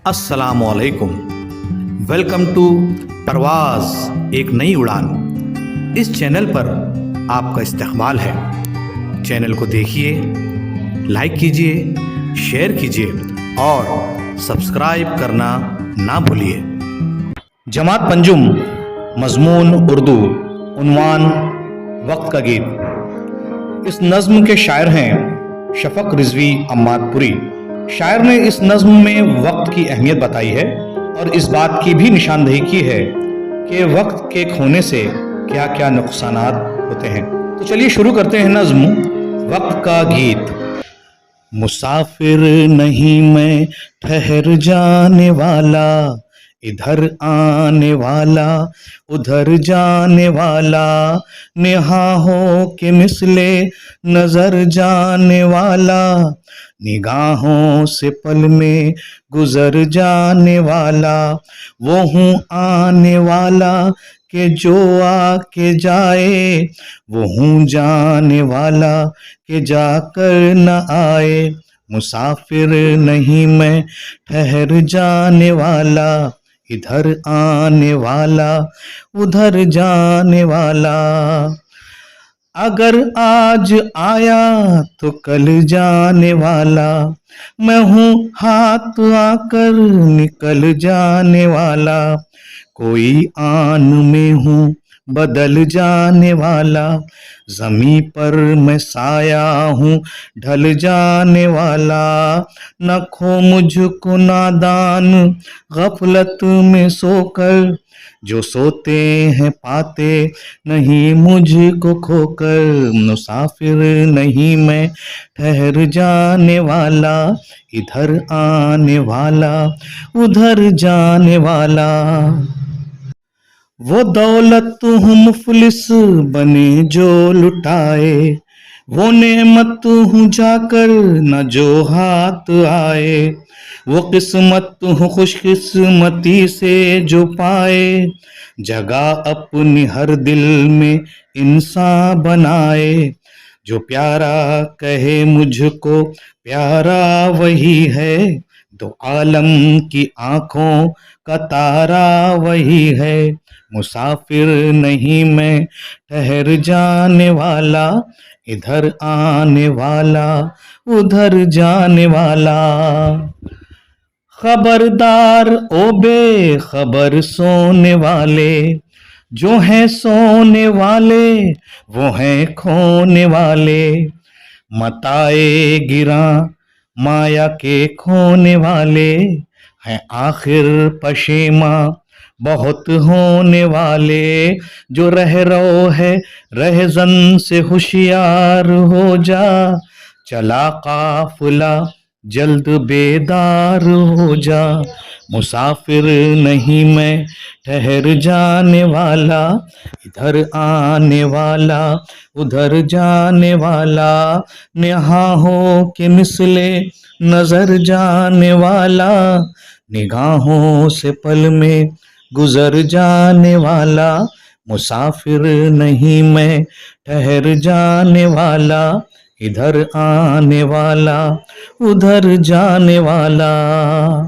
अस्सलाम वालेकुम। Welcome to परवाज़ एक नई उड़ान। इस चैनल पर आपका इस्तकबाल है। चैनल को देखिए, लाइक कीजिए, शेयर कीजिए और सब्सक्राइब करना ना भूलिए। जमात पंजुम, मज़मून उर्दू, उन्वान वक्त का गीत। इस नज़्म के शायर हैं शफ़क़ रिज़वी अम्मादपुरी। शायर ने इस नज़्म में वक्त की अहमियत बताई है और इस बात की भी निशानदेही की है कि वक्त के खोने से क्या क्या नुकसानात होते हैं। तो चलिए शुरू करते हैं नज़्म वक्त का गीत। मुसाफिर नहीं मैं ठहर जाने वाला, इधर आने वाला उधर जाने वाला, निगाहों के मिसले नजर जाने वाला, निगाहों से पल में गुजर जाने वाला, वो हूँ आने वाला कि जो आके जाए, वो हूँ जाने वाला कि जाकर न आए। मुसाफिर नहीं मैं ठहर जाने वाला, इधर आने वाला उधर जाने वाला, अगर आज आया तो कल जाने वाला, मैं हूँ हाथ आकर निकल जाने वाला, कोई आन में हूँ बदल जाने वाला, ज़मीं पर मैं साया हूँ ढल जाने वाला, न खो मुझको नादान गफलत में सोकर, जो सोते हैं पाते नहीं मुझको खोकर। मुसाफिर नहीं मैं ठहर जाने वाला, इधर आने वाला उधर जाने वाला, वो दौलत हूँ मुफलिस बने जो लुटाए, वो नेमत हूँ जाकर न जो हाथ आए, वो किस्मत हूँ खुशकिस्मती से जो पाए, जगह अपनी हर दिल में इंसान बनाए, जो प्यारा कहे मुझको प्यारा वही है, दो आलम की आंखों का तारा वही है। मुसाफिर नहीं मैं ठहर जाने वाला, इधर आने वाला उधर जाने वाला, खबरदार ओ बेखबर सोने वाले, जो हैं सोने वाले वो हैं खोने वाले, मताए गिरा माया के खोने वाले, हैं आखिर पशेमा बहुत होने वाले, जो रह रो है रहजन से होशियार हो जा, चला काफिला जल्द बेदार हो जा। मुसाफिर नहीं मैं ठहर जाने वाला, इधर आने वाला उधर जाने वाला, निगाहों के मिसले नजर जाने वाला, निगाहों से पल में गुजर जाने वाला। मुसाफिर नहीं मैं ठहर जाने वाला, इधर आने वाला उधर जाने वाला।